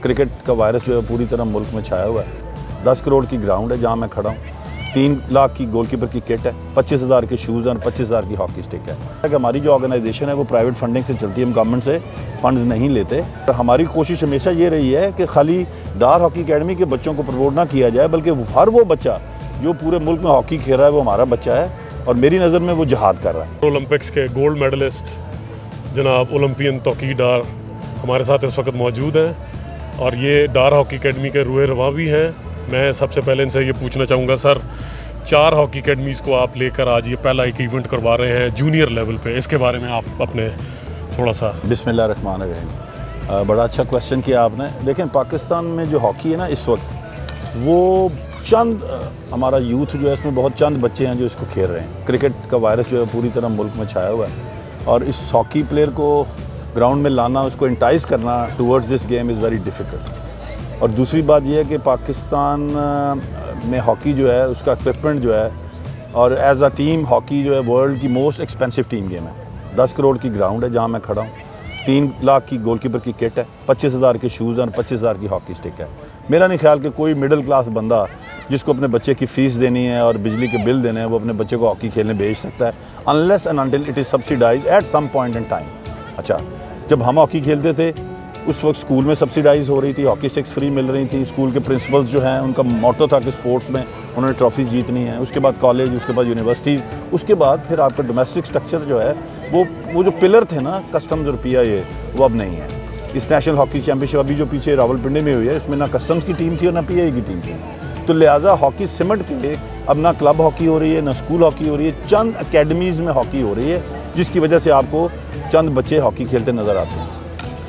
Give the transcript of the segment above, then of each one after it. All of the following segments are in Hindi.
क्रिकेट का वायरस जो है पूरी तरह मुल्क में छाया हुआ है। 10 करोड़ की ग्राउंड है जहां मैं खड़ा हूं, 3 लाख की गोलकीपर की किट है, 25,000 के शूज़ और 25,000 की हॉकी स्टिक है। कि हमारी जो ऑर्गेनाइजेशन है वो प्राइवेट फंडिंग से चलती है, हम गवर्नमेंट से फंड्स नहीं लेते। हमारी कोशिश हमेशा ये रही है कि खाली डार हॉकी अकेडमी के बच्चों को प्रमोट ना किया जाए, बल्कि हर वो बच्चा जो पूरे मुल्क में हॉकी खेल रहा है वो हमारा बच्चा है और मेरी नज़र में वो जहाद कर रहा है। ओलंपिक्स के गोल्ड मेडलिस्ट जनाब ओलंपियन तौकीर डार हमारे साथ इस वक्त मौजूद हैं और ये डार हॉकी अकेडमी के रुए रवां भी हैं। मैं सबसे पहले इनसे ये पूछना चाहूँगा, सर 4 हॉकी अकेडमीज़ को आप लेकर आज ये पहला एक इवेंट करवा रहे हैं जूनियर लेवल पे, इसके बारे में आप अपने थोड़ा सा। बिस्मिल्लाहिर्रहमानिर्रहीम। बड़ा अच्छा क्वेश्चन किया आपने। देखें, पाकिस्तान में जो हॉकी है ना इस वक्त, वो चंद हमारा यूथ जो है इसमें बहुत चंद बच्चे हैं जो इसको खेल रहे हैं। क्रिकेट का वायरस जो है पूरी तरह मुल्क में छाया हुआ है और इस हॉकी प्लेयर को ग्राउंड में लाना, उसको इंटाइज करना towards this game is very difficult. और दूसरी बात यह है कि पाकिस्तान में हॉकी जो है उसका इक्विपमेंट जो है, और एज अ टीम हॉकी जो है वर्ल्ड की मोस्ट एक्सपेंसिव टीम गेम है। 10 करोड़ की ग्राउंड है जहाँ मैं खड़ा हूँ, 3 लाख की गोलकीपर की किट है, 25,000 के शूज़ और 25,000 की हॉकी स्टिक है। मेरा नहीं ख्याल कि कोई मिडिल क्लास बंदा जिसको अपने बच्चे की फ़ीस देनी है और बिजली के बिल देने हैं वो अपने बच्चे को हॉकी खेलने भेज सकता है, unless and until it is subsidize at some point in time. अच्छा, जब हम हॉकी खेलते थे उस वक्त स्कूल में सब्सिडाइज हो रही थी, हॉकी स्टिक्स फ्री मिल रही थी। स्कूल के प्रिंसिपल्स जो हैं उनका मोटो था कि स्पोर्ट्स में उन्होंने ट्रॉफीज़ जीतनी है। उसके बाद कॉलेज, उसके बाद यूनिवर्सिटीज़, उसके बाद फिर आपका डोमेस्टिक स्ट्रक्चर जो है वो जो पिलर थे ना, कस्टम्स और PIA, वो अब नहीं है। इस नेशनल हॉकी चैम्पियनशिप अभी जो पीछे रावलपिंडी में हुई है, इसमें ना कस्टम्स की टीम थी और ना PIA की टीम थी। तो लिहाजा हॉकी सिमट के अब ना क्लब हॉकी हो रही है, ना स्कूल हॉकी हो रही है, चंद अकेडमीज़ में हॉकी हो रही है, जिसकी वजह से आपको चंद बच्चे हॉकी खेलते नज़र आते हैं।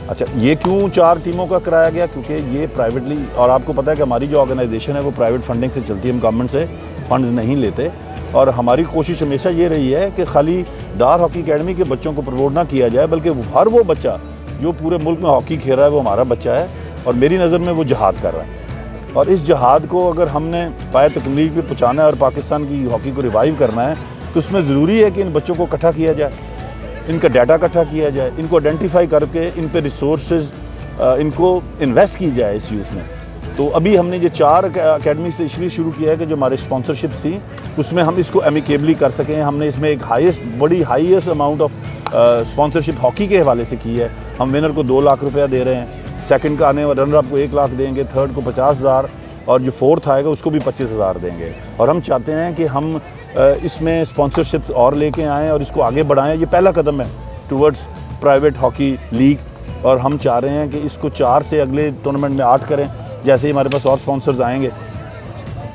अच्छा, ये क्यों 4 टीमों का कराया गया? क्योंकि ये प्राइवेटली, और आपको पता है कि हमारी जो ऑर्गेनाइजेशन है वो प्राइवेट फंडिंग से चलती है, हम गवर्नमेंट से फंड्स नहीं लेते। और हमारी कोशिश हमेशा ये रही है कि खाली डार हॉकी अकेडमी के बच्चों को प्रमोट ना किया जाए, बल्कि हर वो बच्चा जो पूरे मुल्क में हॉकी खेल रहा है वो हमारा बच्चा है और मेरी नज़र में वो जहाद कर रहा है। और इस जहाद को अगर हमने पाए तकमील पे पहुँचाना है और पाकिस्तान की हॉकी को रिवाइव करना है, तो उसमें ज़रूरी है कि इन बच्चों को इकट्ठा किया जाए, इनका डाटा इकट्ठा किया जाए, इनको आइडेंटिफाई करके इन पे रिसोर्सेज इनको इन्वेस्ट की जाए इस यूथ में। तो अभी हमने ये 4 अकेडमी से इसलिए शुरू किया है कि जो हमारे स्पॉन्सरशिप थी उसमें हम इसको एमिकेबली कर सकें। हमने इसमें एक बड़ी highest amount of sponsorship hockey के हवाले से की है। हम विनर को 2 लाख रुपया दे रहे हैं, सेकंड का आने वाला रनर अप को 1 लाख देंगे, थर्ड को 50,000 और जो फोर्थ आएगा उसको भी 25,000 देंगे। और हम चाहते हैं कि हम इसमें स्पॉन्सरशिप्स और लेके आएँ और इसको आगे बढ़ाएं। ये पहला कदम है टुवर्ड्स प्राइवेट हॉकी लीग और हम चाह रहे हैं कि इसको 4 से अगले टूर्नामेंट में 8 करें। जैसे ही हमारे पास और स्पॉन्सर्स आएंगे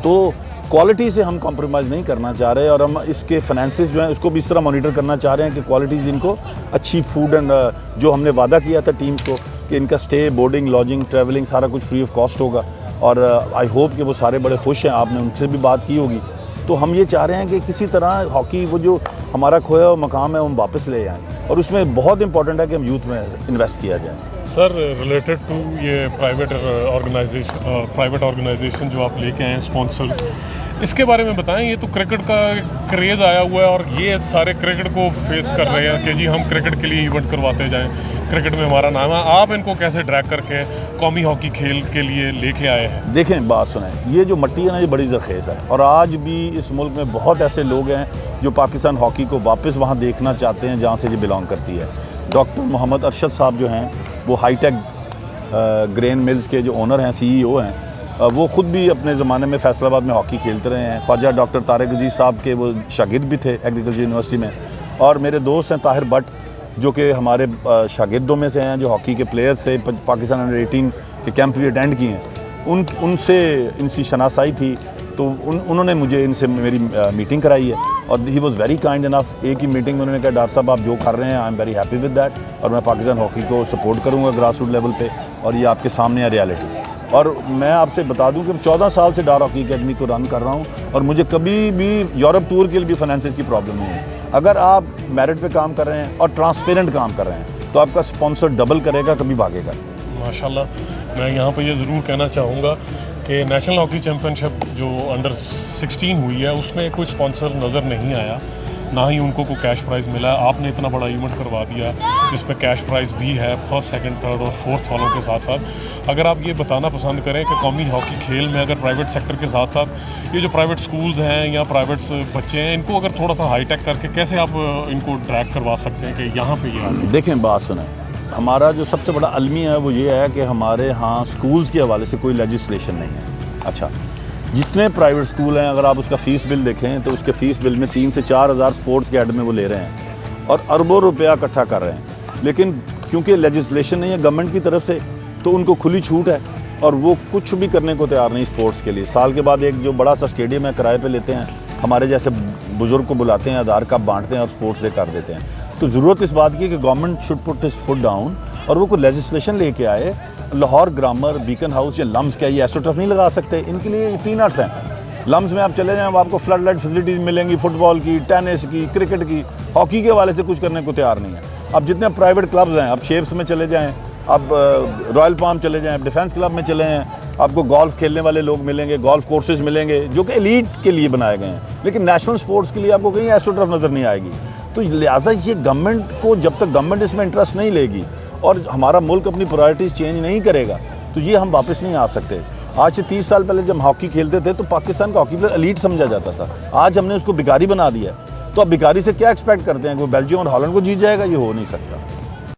तो क्वालिटी से हम कॉम्प्रोमाइज़ नहीं करना चाह रहे और हम इसके फाइनेंसेस जो हैं उसको भी इस तरह मॉनिटर करना चाह रहे हैं कि क्वालिटीज़ इनको अच्छी फूड एंड जो हमने वादा किया था टीम्स को कि इनका स्टे, बोर्डिंग, लॉजिंग, ट्रैवलिंग सारा कुछ फ्री ऑफ कॉस्ट होगा। और आई होप कि वो सारे बड़े खुश हैं, आपने उनसे भी बात की होगी। तो हम ये चाह रहे हैं कि किसी तरह हॉकी वो जो हमारा खोया हुआ मकाम है वो हम वापस ले आएँ और उसमें बहुत इंपॉर्टेंट है कि हम यूथ में इन्वेस्ट किया जाए। सर, रिलेटेड टू ये प्राइवेट ऑर्गेनाइजेशन जो आप लेके आए हैं स्पॉन्सर्स, इसके बारे में बताएं। ये तो क्रिकेट का क्रेज़ आया हुआ है और ये सारे क्रिकेट को फेस कर रहे हैं कि जी हम क्रिकेट के लिए इवेंट करवाते जाएं, क्रिकेट में हमारा नाम है। आप इनको कैसे ड्रैग करके कौमी हॉकी खेल के लिए लेके आए हैं? देखें, बात सुनें, ये जो मट्टी है ना ये बड़ी ज़रखेज़ है और आज भी इस मुल्क में बहुत ऐसे लोग हैं जो पाकिस्तान हॉकी को वापस वहाँ देखना चाहते हैं जहाँ से ये बिलोंग करती है। डॉक्टर मोहम्मद अरशद साहब जो हैं वो हाईटेक ग्रेन मिल्स के जो ओनर हैं, CEO हैं, वो ख़ुद भी अपने ज़माने में फैसलाबाद में हॉकी खेलते रहे हैं। ख्वाजा डॉक्टर तारिक अजीज़ साहब के वो शागिर्द भी थे एग्रीकल्चर यूनिवर्सिटी में। और मेरे दोस्त हैं ताहिर भट्ट जो कि हमारे शागिर्दों में से हैं, जो हॉकी के प्लेयर्स थे, पाकिस्तान अंडर 18 के कैंप भी अटेंड किए हैं। उनसे इनकी शनासाई थी तो उन्होंने मुझे इनसे मेरी मीटिंग कराई है और he was very kind enough. एक ही मीटिंग में उन्होंने कहा, डॉक्टर साहब आप जो कर रहे हैं I am very happy with that और मैं पाकिस्तान हॉकी को सपोर्ट करूँगा ग्रास रूट लेवल पे और ये आपके सामने है रियलिटी। और मैं आपसे बता दूं कि 14 साल से डार हॉकी अकेडमी को रन कर रहा हूं और मुझे कभी भी यूरोप टूर के लिए भी फाइनेंसेस की प्रॉब्लम नहीं है। अगर आप मेरिट पे काम कर रहे हैं और ट्रांसपेरेंट काम कर रहे हैं तो आपका स्पॉन्सर डबल करेगा, कभी भागेगा। माशाल्लाह, मैं यहाँ पर ये ज़रूर कहना चाहूँगा कि नेशनल हॉकी चैम्पियनशिप जो अंडर 16 हुई है उसमें कोई स्पॉन्सर नज़र नहीं आया ना ही उनको कोई कैश प्राइज़ मिला है। आपने इतना बड़ा इवेंट करवा दिया जिसमें कैश प्राइज़ भी है फर्स्ट, सेकंड, थर्ड और फोर्थ वालों के साथ साथ। अगर आप ये बताना पसंद करें कि कौमी हॉकी खेल में अगर प्राइवेट सेक्टर के साथ साथ ये जो प्राइवेट स्कूल्स हैं या प्राइवेट बच्चे हैं, इनको अगर थोड़ा सा हाईटेक करके कैसे आप इनको ड्रैग करवा सकते हैं कि यहाँ पे ये आ जाए? देखें, बात सुने, हमारा जो सबसे बड़ा अलमिया है वो ये है कि हमारे यहाँ स्कूल्स के हवाले से कोई लेजिस्लेशन नहीं है। अच्छा, जितने प्राइवेट स्कूल हैं अगर आप उसका फ़ीस बिल देखें तो उसके फ़ीस बिल में 3 से 4 हज़ार स्पोर्ट्स अकेडमी वो ले रहे हैं और अरबों रुपया इकट्ठा कर रहे हैं। लेकिन क्योंकि लेजिस्लेशन नहीं है गवर्नमेंट की तरफ से, तो उनको खुली छूट है और वो कुछ भी करने को तैयार नहीं स्पोर्ट्स के लिए। साल के बाद एक जो बड़ा सा स्टेडियम है किराए पे लेते हैं, हमारे जैसे बुज़ुर्ग को बुलाते हैं, आधार कार्ड बांटते हैं और स्पोर्ट्स डे कर देते हैं। तो ज़रूरत इस बात की है कि government should put his foot down और वो कोई लेजिस्लेशन लेके आए। लाहौर ग्रामर, बीकन हाउस या लम्स क्या ये एस्ट्रोटर्फ नहीं लगा सकते, इनके लिए पीनट्स हैं। लम्स में आप चले जाएँ, आपको फ्लड लाइट फैसिलिटीज़ मिलेंगी, फुटबॉल की, टेनिस की, क्रिकेट की, हॉकी के हवाले से कुछ करने को तैयार नहीं है। अब जितने प्राइवेट क्लब्स हैं, अब शेप्स में चले जाएँ, अब रॉयल पाम चले जाएँ, डिफेंस क्लब में चले हैं, आपको गोल्फ खेलने वाले लोग मिलेंगे, गोल्फ कोर्सेज मिलेंगे जो कि एलीट के लिए बनाए गए हैं, लेकिन नेशनल स्पोर्ट्स के लिए आपको कहीं एस्ट्रोटर्फ नज़र नहीं आएगी। तो लिहाजा ये गवर्नमेंट को, जब तक गवर्नमेंट इसमें इंटरेस्ट नहीं लेगी और हमारा मुल्क अपनी प्रायोरिटीज़ चेंज नहीं करेगा, तो ये हम वापस नहीं आ सकते। आज से 30 साल पहले जब हम हॉकी खेलते थे तो पाकिस्तान का हॉकी प्लेयर एलीट समझा जाता था। आज हमने उसको भिखारी बना दिया है, तो अब भिखारी से क्या एक्सपेक्ट करते हैं? वो बेल्जियम और हॉलैंड को जीत जाएगा? ये हो नहीं सकता।